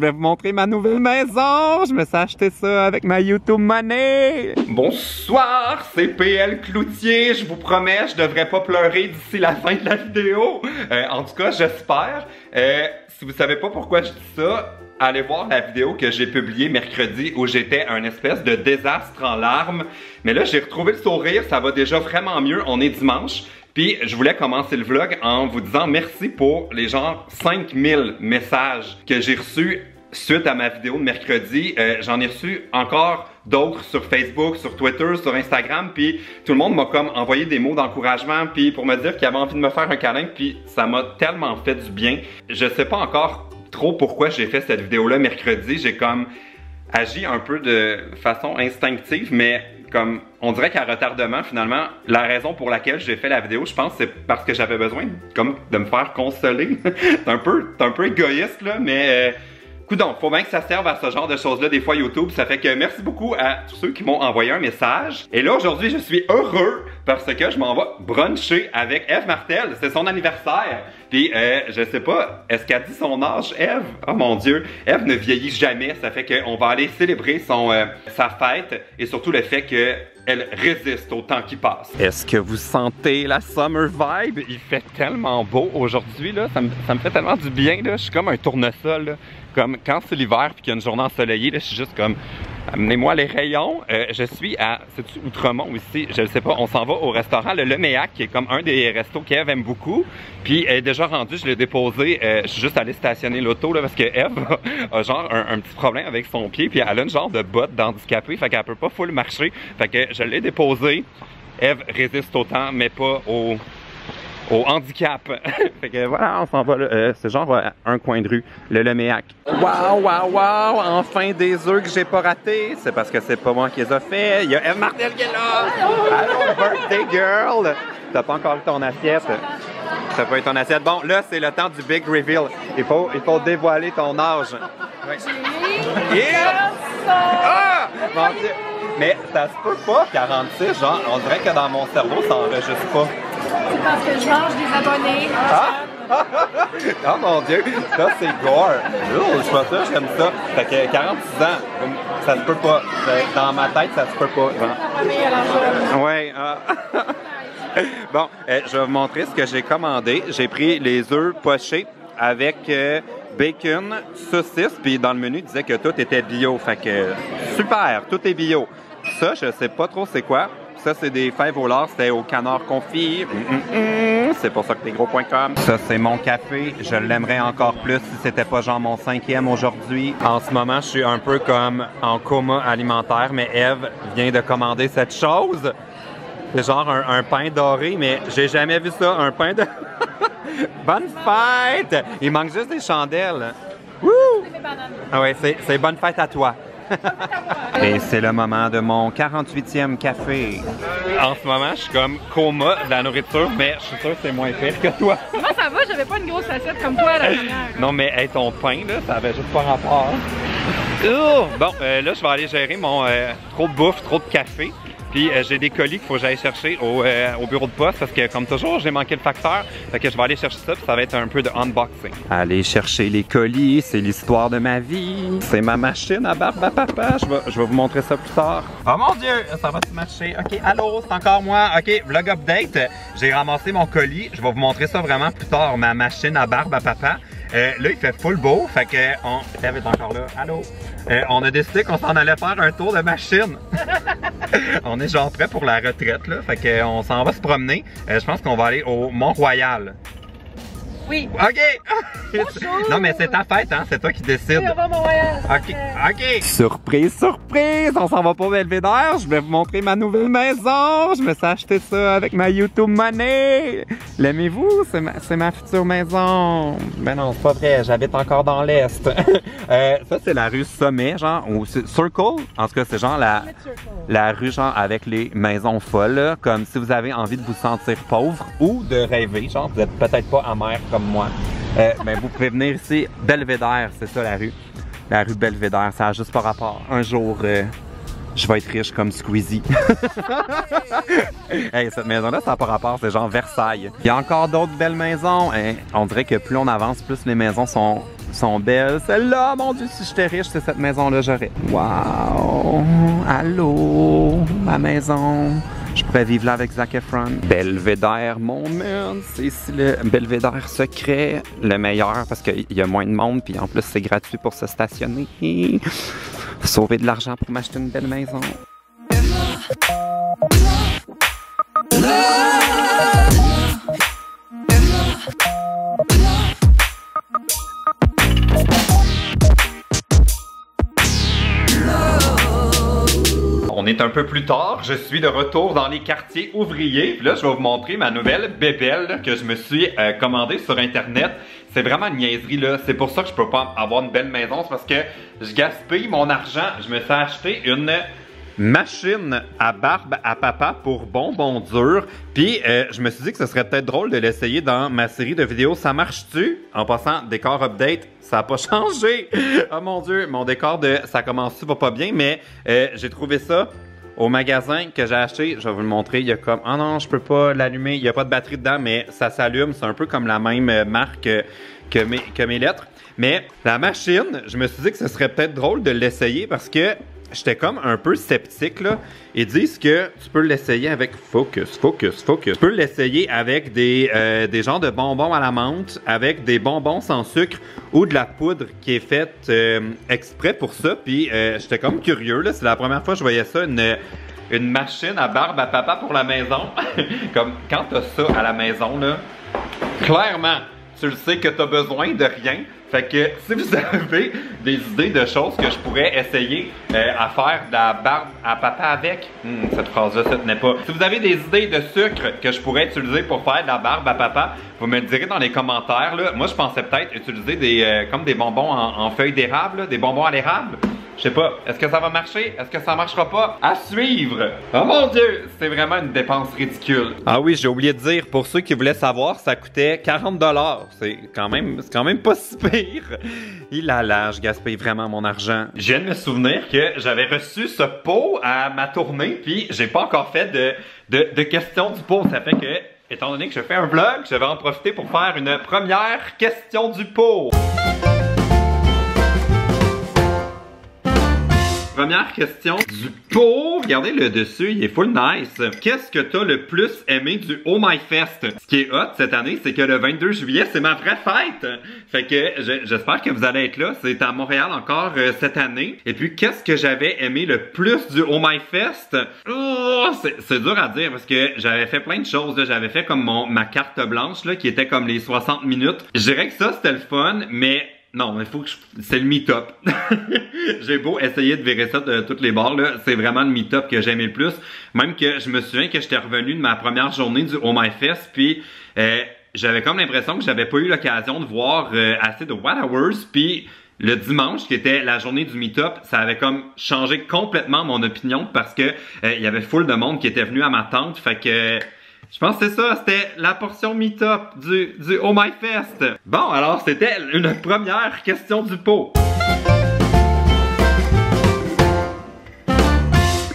Je vais vous montrer ma nouvelle maison. Je me suis acheté ça avec ma YouTube Money. Bonsoir, c'est PL Cloutier. Je vous promets, je devrais pas pleurer d'ici la fin de la vidéo. En tout cas, j'espère. Si vous savez pas pourquoi je dis ça, allez voir la vidéo que j'ai publiée mercredi où j'étais un espèce de désastre en larmes. Mais là, j'ai retrouvé le sourire, ça va déjà vraiment mieux. On est dimanche. Puis je voulais commencer le vlog en vous disant merci pour les genre 5000 messages que j'ai reçus suite à ma vidéo de mercredi. J'en ai reçu encore d'autres sur Facebook, sur Twitter, sur Instagram, puis tout le monde m'a comme envoyé des mots d'encouragement, puis pour me dire qu'il avait envie de me faire un câlin, puis ça m'a tellement fait du bien. Je sais pas encore trop pourquoi j'ai fait cette vidéo-là mercredi. J'ai comme agi un peu de façon instinctive, mais comme on dirait qu'à retardement, finalement, la raison pour laquelle j'ai fait la vidéo, je pense, c'est parce que j'avais besoin comme de me faire consoler. C'est un peu égoïste, là, mais coudonc, faut bien que ça serve à ce genre de choses-là, des fois YouTube. Ça fait que merci beaucoup à tous ceux qui m'ont envoyé un message. Et là, aujourd'hui, je suis heureux parce que je m'en vais bruncher avec Eve Martel. C'est son anniversaire. Puis, je sais pas, est-ce qu'elle dit son âge, Eve? Oh mon Dieu, Eve ne vieillit jamais. Ça fait qu'on va aller célébrer sa fête et surtout le fait qu'elle résiste au temps qui passe. Est-ce que vous sentez la summer vibe? Il fait tellement beau aujourd'hui, là. Ça me fait tellement du bien, là. Je suis comme un tournesol, là. Comme quand c'est l'hiver puis qu'il y a une journée ensoleillée, là, je suis juste comme amenez-moi les rayons. Je suis à, c'est-tu Outremont ici? Je ne sais pas. On s'en va au restaurant Le Leméac, qui est comme un des restos qu'Eve aime beaucoup. Puis elle est déjà rendue, je l'ai déposé. Je suis juste allé stationner l'auto là parce que Eve a genre un petit problème avec son pied. Puis elle a une genre de botte d'handicapé, fait qu'elle peut pas full marcher. Fait que je l'ai déposé. Eve résiste au temps, mais pas au handicap. Fait que voilà, on s'en va là. C'est genre un coin de rue, le Leméac. Wow, wow, wow! Enfin des œufs que j'ai pas ratés. C'est parce que c'est pas moi qui les ai fait. Il y a Eve Martel qui est là! Allô, birthday girl! T'as pas encore eu ton assiette? T'as pas eu ton assiette? Bon, là, c'est le temps du big reveal. Il faut dévoiler ton âge. Ouais. Yeah! Ah! Mon Dieu! Mais ça se peut pas, 46, genre, on dirait que dans mon cerveau, ça enregistre pas. C'est parce que je mange des abonnés. Ah! Oh mon Dieu, ça c'est gore. Je sais pas ça, j'aime ça. Fait que 46 ans, ça se peut pas. Dans ma tête, ça se peut pas. Ouais. Bon, je vais vous montrer ce que j'ai commandé. J'ai pris les œufs pochés avec bacon, saucisse, puis dans le menu, il disait que tout était bio. Fait que super, tout est bio. Ça, je sais pas trop c'est quoi. Ça, c'est des fèves au lard, c'était au canard confit. C'est pour ça que t'es gros.com. Ça, c'est mon café. Je l'aimerais encore plus si c'était pas genre mon 5e aujourd'hui. En ce moment, je suis un peu comme en coma alimentaire, mais Eve vient de commander cette chose. C'est genre un pain doré, mais j'ai jamais vu ça, un pain de... Bonne fête! Il manque juste des chandelles. Wouh! Ah ouais, c'est bonne fête à toi. Et c'est le moment de mon 48e café. En ce moment, je suis comme coma de la nourriture, mais je suis sûr que c'est moins pire que toi. Moi, ça va, j'avais pas une grosse assiette comme toi la dernière. Non, mais hey, ton pain, là, ça avait juste pas rapport. Bon, là, je vais aller gérer mon trop de bouffe, trop de café. Puis j'ai des colis qu'il faut que j'aille chercher au bureau de poste parce que comme toujours, j'ai manqué le facteur. Fait que je vais aller chercher ça puis ça va être un peu de unboxing. Aller chercher les colis, c'est l'histoire de ma vie. C'est ma machine à barbe à papa. Je vais vous montrer ça plus tard. Oh mon Dieu, ça va-tu marcher? Ok, allô, c'est encore moi. Ok, vlog update. J'ai ramassé mon colis. Je vais vous montrer ça vraiment plus tard, ma machine à barbe à papa. Là, il fait full beau. Fait que Eve est encore là. Allô? On a décidé qu'on s'en allait faire un tour de machine. On est genre prêt pour la retraite, là. Fait qu'on s'en va se promener. Je pense qu'on va aller au Mont-Royal. Oui. OK! Non, mais c'est ta fête, hein? C'est toi qui décides. Oui, on va à Montréal. OK! Surprise, surprise! On s'en va pas au Belvédère. Je vais vous montrer ma nouvelle maison. Je me suis acheté ça avec ma YouTube Money. L'aimez-vous? C'est ma future maison. Ben non, c'est pas vrai. J'habite encore dans l'Est. Ça, c'est la rue Sommet, genre, ou Circle. En tout cas, c'est genre la rue, genre, avec les maisons folles, là. Comme si vous avez envie de vous sentir pauvre ou de rêver, genre, vous êtes peut-être pas amer comme moi. Ben, vous pouvez venir ici, Belvédère, c'est ça la rue. La rue Belvédère, ça a juste pas rapport. Un jour, je vais être riche comme Squeezie. Hey, cette maison-là, ça n'a pas rapport, c'est genre Versailles. Il y a encore d'autres belles maisons. Hey, on dirait que plus on avance, plus les maisons sont sont belles. Celle-là, mon Dieu, si j'étais riche, c'est cette maison-là, j'aurais. Wow! Allô? Ma maison. Je pourrais vivre là avec Zac Efron. Belvédère, mon man, c'est ici le Belvédère secret, le meilleur parce qu'il y a moins de monde, puis en plus c'est gratuit pour se stationner. Sauver de l'argent pour m'acheter une belle maison. On est un peu plus tard, je suis de retour dans les quartiers ouvriers. Puis là, je vais vous montrer ma nouvelle bébelle là, que je me suis commandée sur internet. C'est vraiment une niaiserie là, c'est pour ça que je peux pas avoir une belle maison, c'est parce que je gaspille mon argent. Je me suis acheté une machine à barbe à papa pour bonbons durs. Puis je me suis dit que ce serait peut-être drôle de l'essayer dans ma série de vidéos. Ça marche-tu? En passant, décor update, ça n'a pas changé. Oh mon Dieu, mon décor de ça commence-tu va pas bien, mais j'ai trouvé ça au magasin que j'ai acheté. Je vais vous le montrer. Il y a comme, oh non, je peux pas l'allumer. Il n'y a pas de batterie dedans, mais ça s'allume. C'est un peu comme la même marque que mes lettres. Mais la machine, je me suis dit que ce serait peut-être drôle de l'essayer parce que j'étais comme un peu sceptique là. Ils disent que tu peux l'essayer avec focus. Tu peux l'essayer avec des genres de bonbons à la menthe, avec des bonbons sans sucre ou de la poudre qui est faite exprès pour ça. Puis j'étais comme curieux là. C'est la première fois que je voyais ça, une machine à barbe à papa pour la maison. Comme quand t'as ça à la maison là, clairement, tu le sais que t'as besoin de rien. Fait que si vous avez des idées de choses que je pourrais essayer à faire de la barbe à papa avec, cette phrase-là, ça tenait pas. Si vous avez des idées de sucre que je pourrais utiliser pour faire de la barbe à papa, vous me le direz dans les commentaires. Là. Moi, je pensais peut-être utiliser des comme des bonbons en feuilles d'érable, des bonbons à l'érable. Je sais pas, est-ce que ça va marcher? Est-ce que ça marchera pas? À suivre! Oh mon Dieu! C'est vraiment une dépense ridicule. Ah oui, j'ai oublié de dire, pour ceux qui voulaient savoir, ça coûtait 40$. C'est quand même pas si pire. Je gaspille vraiment mon argent. Je viens de me souvenir que j'avais reçu ce pot à ma tournée, puis j'ai pas encore fait de questions du pot. Ça fait que, étant donné que je fais un vlog, je vais en profiter pour faire une première question du pot. Première question du pot. Regardez le dessus, il est full nice. Qu'est-ce que t'as le plus aimé du Oh My Fest? Ce qui est hot cette année, c'est que le 22 juillet, c'est ma vraie fête. Fait que j'espère que vous allez être là. C'est à Montréal encore cette année. Et puis, qu'est-ce que j'avais aimé le plus du Oh My Fest? Oh, c'est dur à dire parce que j'avais fait plein de choses. J'avais fait comme ma carte blanche là, qui était comme les 60 minutes. Je dirais que ça, c'était le fun, mais non, il faut que c'est le meet-up. J'ai beau essayer de virer ça de toutes les bords, là. C'est vraiment le meet-up que j'aimais le plus. Même que je me souviens que j'étais revenu de ma première journée du Oh My Fest, puis j'avais comme l'impression que j'avais pas eu l'occasion de voir assez de What Hours, puis le dimanche, qui était la journée du meet-up, ça avait comme changé complètement mon opinion parce que il y avait full de monde qui était venu à ma tente, fait que je pense que c'est ça, c'était la portion meet-up du Oh My Fest. Bon, alors c'était une première question du pot.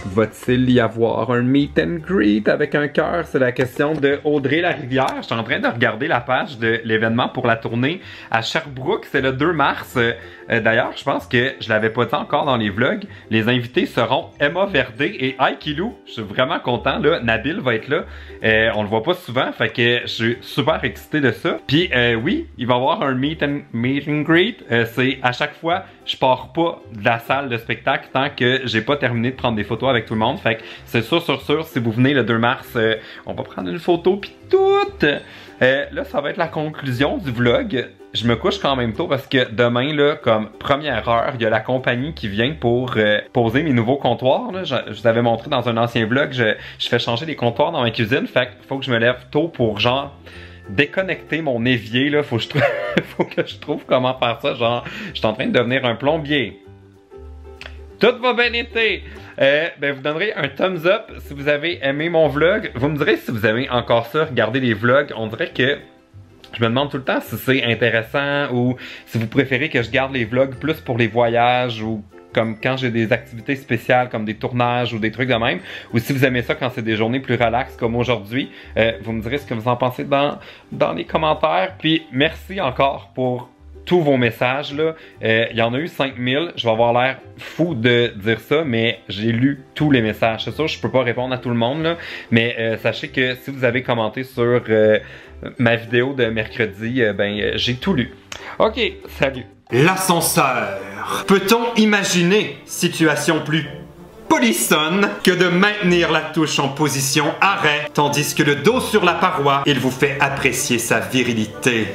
Va-t-il y avoir un meet and greet avec un cœur? C'est la question de Audrey Larivière. Je suis en train de regarder la page de l'événement pour la tournée à Sherbrooke. C'est le 2 mars. D'ailleurs, je pense que je l'avais pas dit encore dans les vlogs. Les invités seront Emma Verdé et Aikilou. Je suis vraiment content. Là. Nabil va être là. On le voit pas souvent. Fait que je suis super excité de ça. Puis oui, il va y avoir un meet and greet. C'est à chaque fois, je pars pas de la salle de spectacle tant que j'ai pas terminé de prendre des photos avec tout le monde. Fait que c'est sûr, si vous venez le 2 mars, on va prendre une photo puis tout. Là, ça va être la conclusion du vlog. Je me couche quand même tôt parce que demain, là, comme première heure, il y a la compagnie qui vient pour poser mes nouveaux comptoirs. Là. Je vous avais montré dans un ancien vlog, je fais changer les comptoirs dans ma cuisine. Fait qu'il faut que je me lève tôt pour genre déconnecter mon évier. Là. Faut que je trouve comment faire ça. Genre, je suis en train de devenir un plombier. Tout va bien été. Ben vous donnerez un thumbs up si vous avez aimé mon vlog. Vous me direz si vous aimez encore ça, regardez les vlogs. On dirait que je me demande tout le temps si c'est intéressant ou si vous préférez que je garde les vlogs plus pour les voyages ou comme quand j'ai des activités spéciales comme des tournages ou des trucs de même, ou si vous aimez ça quand c'est des journées plus relaxes comme aujourd'hui. Vous me direz ce que vous en pensez dans les commentaires. Puis merci encore pour tous vos messages, là. Il y en a eu 5000. Je vais avoir l'air fou de dire ça, mais j'ai lu tous les messages. C'est sûr, je peux pas répondre à tout le monde, là, mais sachez que si vous avez commenté sur ma vidéo de mercredi, j'ai tout lu. Ok, salut. L'ascenseur. Peut-on imaginer situation plus polissonne que de maintenir la touche en position arrêt, tandis que le dos sur la paroi, il vous fait apprécier sa virilité?